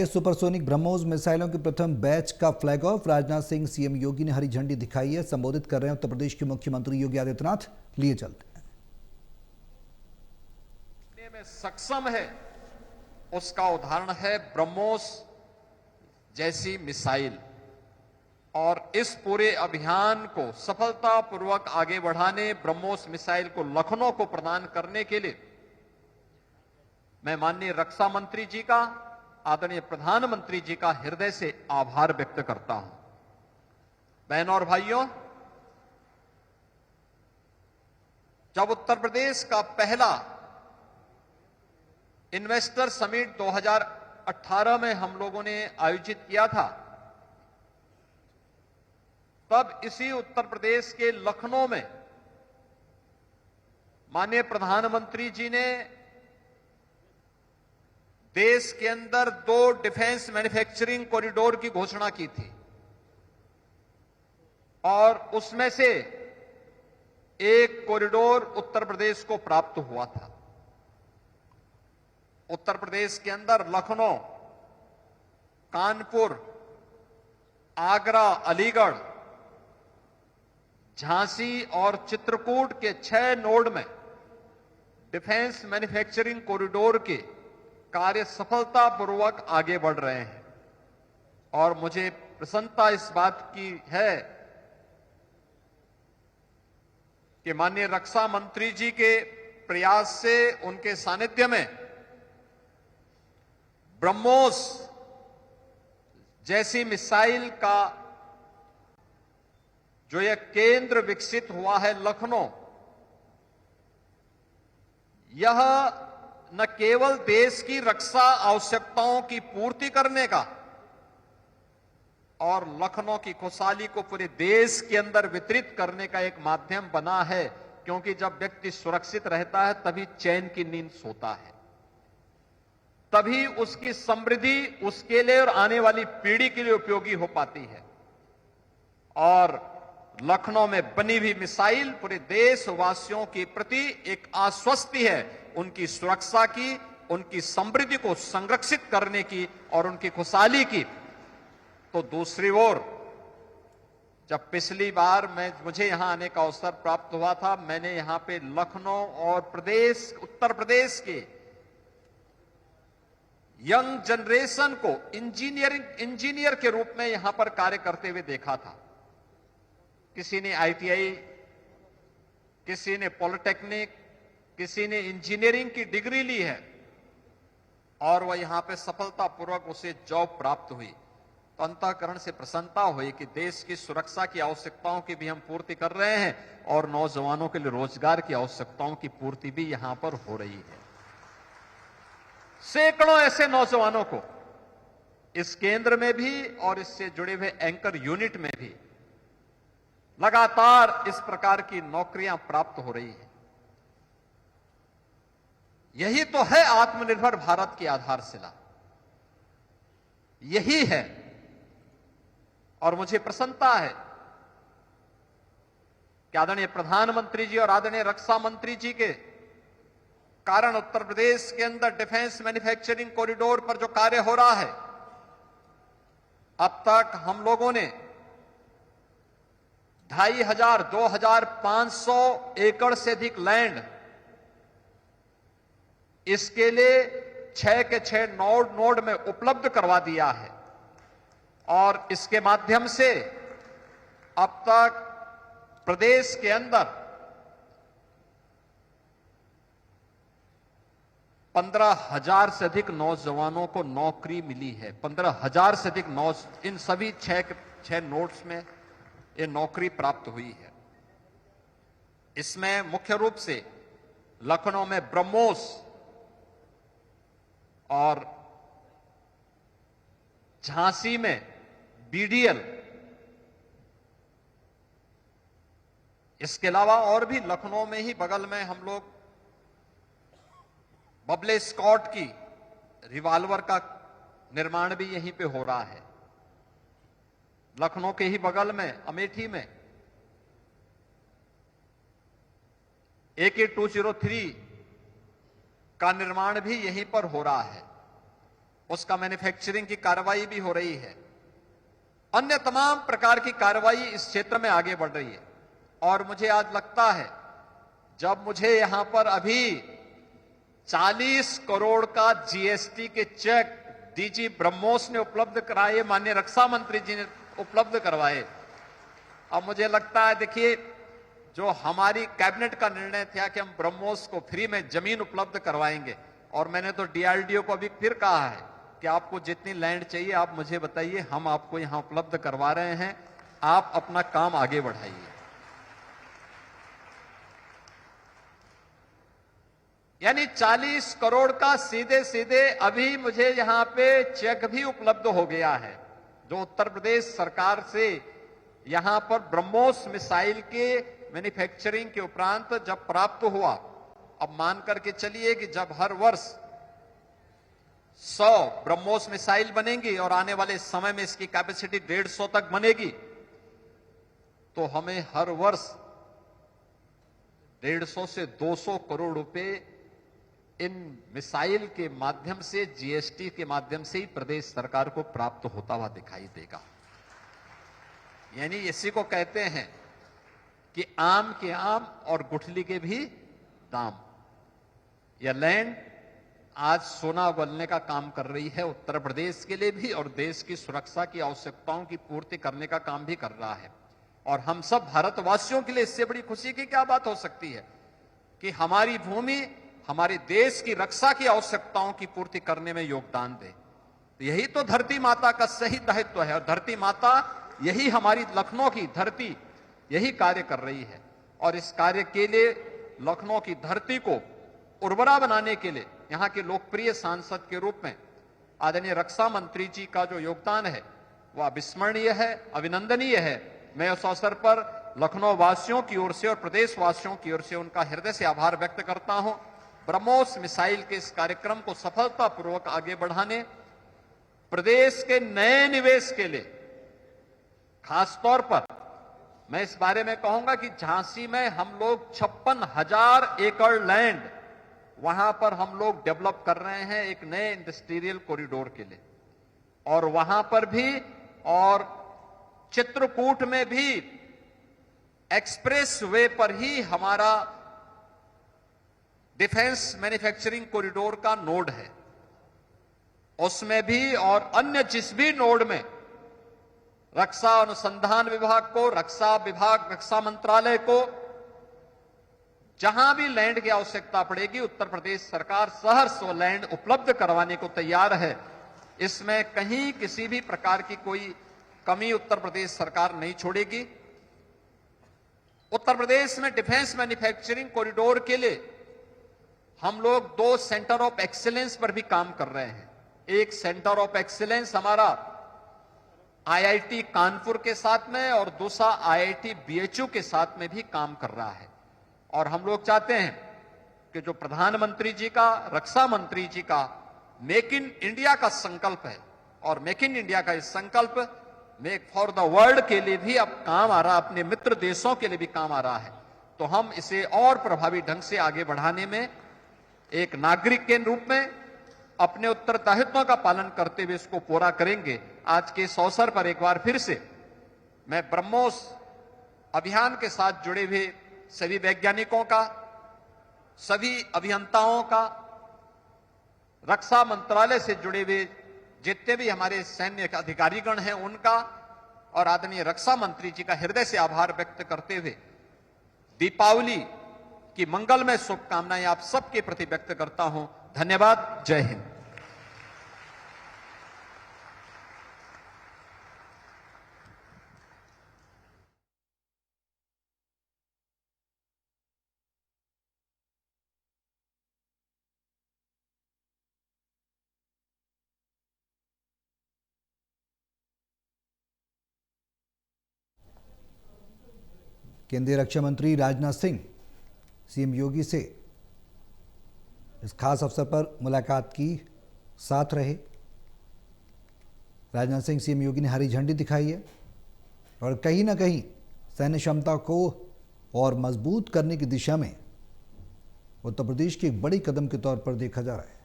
Supersonic BrahMos मिसाइलों के प्रथम बैच का flag off Rajnath Singh CM Yogi ने हरी झंडी दिखाई है। संबोधित कर रहे हैं उत्तर प्रदेश के मुख्यमंत्री योगी आदित्यनाथ। लिए चलते हैं। में सक्षम है उसका उदाहरण है ब्रह्मोस जैसी मिसाइल। और इस पूरे अभियान को सफलतापूर्वक आगे बढ़ाने ब्रह्मोस मिसाइल को लखनऊ को प्रदान करने के लिए मैं माननीय रक्षा मंत्री जी का, आदरणीय प्रधानमंत्री जी का हृदय से आभार व्यक्त करता हूं। बहनों और भाइयों, जब उत्तर प्रदेश का पहला इन्वेस्टर समिट 2018 में हम लोगों ने आयोजित किया था, तब इसी उत्तर प्रदेश के लखनऊ में माननीय प्रधानमंत्री जी ने देश के अंदर 2 डिफेंस मैन्युफैक्चरिंग कॉरिडोर की घोषणा की थी और उसमें से एक कॉरिडोर उत्तर प्रदेश को प्राप्त हुआ था। उत्तर प्रदेश के अंदर लखनऊ, कानपुर, आगरा, अलीगढ़, झांसी और चित्रकूट के 6 नोड में डिफेंस मैन्युफैक्चरिंग कॉरिडोर के कार्य सफलतापूर्वक आगे बढ़ रहे हैं। और मुझे प्रसन्नता इस बात की है कि माननीय रक्षा मंत्री जी के प्रयास से, उनके सानिध्य में ब्रह्मोस जैसी मिसाइल का जो यह केंद्र विकसित हुआ है लखनऊ, यह न केवल देश की रक्षा आवश्यकताओं की पूर्ति करने का और लखनऊ की खुशहाली को पूरे देश के अंदर वितरित करने का एक माध्यम बना है, क्योंकि जब व्यक्ति सुरक्षित रहता है तभी चैन की नींद सोता है, तभी उसकी समृद्धि उसके लिए और आने वाली पीढ़ी के लिए उपयोगी हो पाती है। और लखनऊ में बनी हुई मिसाइल पूरे देशवासियों के प्रति एक आश्वस्ति है, उनकी सुरक्षा की, उनकी समृद्धि को संरक्षित करने की और उनकी खुशहाली की। तो दूसरी ओर, जब पिछली बार मुझे यहां आने का अवसर प्राप्त हुआ था, मैंने यहां पे लखनऊ और उत्तर प्रदेश के यंग जनरेशन को इंजीनियर के रूप में यहां पर कार्य करते हुए देखा था। किसी ने आईटीआई, किसी ने पॉलिटेक्निक, किसी ने इंजीनियरिंग की डिग्री ली है और वह यहां पे सफलतापूर्वक उसे जॉब प्राप्त हुई। तो अंतःकरण से प्रसन्नता हुई कि देश की सुरक्षा की आवश्यकताओं की भी हम पूर्ति कर रहे हैं और नौजवानों के लिए रोजगार की आवश्यकताओं की पूर्ति भी यहां पर हो रही है। सैकड़ों ऐसे नौजवानों को इस केंद्र में भी और इससे जुड़े हुए एंकर यूनिट में भी लगातार इस प्रकार की नौकरियां प्राप्त हो रही है। यही तो है आत्मनिर्भर भारत की आधारशिला, यही है। और मुझे प्रसन्नता है कि आदरणीय प्रधानमंत्री जी और आदरणीय रक्षा मंत्री जी के कारण उत्तर प्रदेश के अंदर डिफेंस मैन्युफैक्चरिंग कॉरिडोर पर जो कार्य हो रहा है, अब तक हम लोगों ने 2500-2500 एकड़ से अधिक लैंड इसके लिए 6 के 6 नोड में उपलब्ध करवा दिया है। और इसके माध्यम से अब तक प्रदेश के अंदर 15,000 से अधिक नौजवानों को नौकरी मिली है। 15,000 से अधिक इन सभी 6 नोड्स में ये नौकरी प्राप्त हुई है। इसमें मुख्य रूप से लखनऊ में ब्रह्मोस और झांसी में बीडीएल, इसके अलावा और भी लखनऊ में ही बगल में हम लोग बबले स्कॉट की रिवॉल्वर का निर्माण भी यहीं पे हो रहा है। लखनऊ के ही बगल में अमेठी में AK-203 का निर्माण भी यहीं पर हो रहा है। उसका मैन्युफैक्चरिंग की कार्रवाई भी हो रही है। अन्य तमाम प्रकार की कार्रवाई इस क्षेत्र में आगे बढ़ रही है। और मुझे आज लगता है, जब मुझे यहां पर अभी 40 करोड़ का जीएसटी के चेक डीजी ब्रह्मोस ने उपलब्ध कराए, माननीय रक्षा मंत्री जी ने उपलब्ध करवाए, अब मुझे लगता है, देखिए, जो हमारी कैबिनेट का निर्णय था कि हम ब्रह्मोस को फ्री में जमीन उपलब्ध करवाएंगे, और मैंने तो डीआरडीओ को अभी फिर कहा है कि आपको जितनी लैंड चाहिए आप मुझे बताइए, हम आपको यहां उपलब्ध करवा रहे हैं, आप अपना काम आगे बढ़ाइए। यानी 40 करोड़ का सीधे सीधे अभी मुझे यहां पे चेक भी उपलब्ध हो गया है, जो उत्तर प्रदेश सरकार से यहां पर ब्रह्मोस मिसाइल के मैन्युफैक्चरिंग के उपरांत जब प्राप्त हुआ। अब मान करके चलिए कि जब हर वर्ष 100 ब्रह्मोस मिसाइल बनेंगी और आने वाले समय में इसकी कैपेसिटी 150 तक बनेगी, तो हमें हर वर्ष 150 से 200 करोड़ रुपए इन मिसाइल के माध्यम से, जीएसटी के माध्यम से ही प्रदेश सरकार को प्राप्त होता हुआ दिखाई देगा। यानी इसी को कहते हैं कि आम के आम और गुठली के भी दाम। यह लैंड आज सोना उगलने का काम कर रही है, उत्तर प्रदेश के लिए भी और देश की सुरक्षा की आवश्यकताओं की पूर्ति करने का काम भी कर रहा है। और हम सब भारतवासियों के लिए इससे बड़ी खुशी की क्या बात हो सकती है कि हमारी भूमि हमारे देश की रक्षा की आवश्यकताओं की पूर्ति करने में योगदान दे। तो यही तो धरती माता का सही दायित्व है, और धरती माता यही हमारी लखनऊ की धरती यही कार्य कर रही है। और इस कार्य के लिए लखनऊ की धरती को उर्वरा बनाने के लिए यहां के लोकप्रिय सांसद के रूप में आदरणीय रक्षा मंत्री जी का जो योगदान है वह अविस्मरणीय है, अभिनंदनीय है। मैं उस अवसर पर लखनऊ वासियों की ओर से और प्रदेश वासियों की ओर से उनका हृदय से आभार व्यक्त करता हूं। ब्रह्मोस मिसाइल के इस कार्यक्रम को सफलतापूर्वक आगे बढ़ाने, प्रदेश के नए निवेश के लिए खासतौर पर मैं इस बारे में कहूंगा कि झांसी में हम लोग 56,000 एकड़ लैंड वहां पर हम लोग डेवलप कर रहे हैं एक नए इंडस्ट्रियल कॉरिडोर के लिए। और वहां पर भी और चित्रकूट में भी एक्सप्रेस वे पर ही हमारा डिफेंस मैन्युफैक्चरिंग कॉरिडोर का नोड है, उसमें भी और अन्य जिस भी नोड में रक्षा अनुसंधान विभाग को, रक्षा विभाग, रक्षा मंत्रालय को जहां भी लैंड की आवश्यकता पड़ेगी, उत्तर प्रदेश सरकार सहर्ष वो लैंड उपलब्ध करवाने को तैयार है। इसमें कहीं किसी भी प्रकार की कोई कमी उत्तर प्रदेश सरकार नहीं छोड़ेगी। उत्तर प्रदेश में डिफेंस मैन्युफैक्चरिंग कॉरिडोर के लिए हम लोग 2 सेंटर ऑफ एक्सीलेंस पर भी काम कर रहे हैं। एक सेंटर ऑफ एक्सीलेंस हमारा आईआईटी कानपुर के साथ में और दूसरा आईआईटी बीएचयू के साथ में भी काम कर रहा है। और हम लोग चाहते हैं कि जो प्रधानमंत्री जी का, रक्षा मंत्री जी का मेक इन इंडिया का संकल्प है, और मेक इन इंडिया का इस संकल्प मेक फॉर द वर्ल्ड के लिए भी अब काम आ रहा, अपने मित्र देशों के लिए भी काम आ रहा है। तो हम इसे और प्रभावी ढंग से आगे बढ़ाने में एक नागरिक के रूप में अपने उत्तरदायित्वों का पालन करते हुए इसको पूरा करेंगे। आज के इस अवसर पर एक बार फिर से मैं ब्रह्मोस अभियान के साथ जुड़े हुए सभी वैज्ञानिकों का, सभी अभियंताओं का, रक्षा मंत्रालय से जुड़े हुए जितने भी हमारे सैन्य अधिकारीगण हैं उनका, और आदरणीय रक्षा मंत्री जी का हृदय से आभार व्यक्त करते हुए दीपावली की मंगलमय शुभकामनाएं आप सबके प्रति व्यक्त करता हूं। धन्यवाद। जय हिंद। केंद्रीय रक्षा मंत्री राजनाथ सिंह सीएम योगी से इस खास अवसर पर मुलाकात की, साथ रहे। राजनाथ सिंह सीएम योगी ने हरी झंडी दिखाई है और कहीं ना कहीं सैन्य क्षमता को और मजबूत करने की दिशा में उत्तर प्रदेश के एक बड़ी कदम के तौर पर देखा जा रहा है।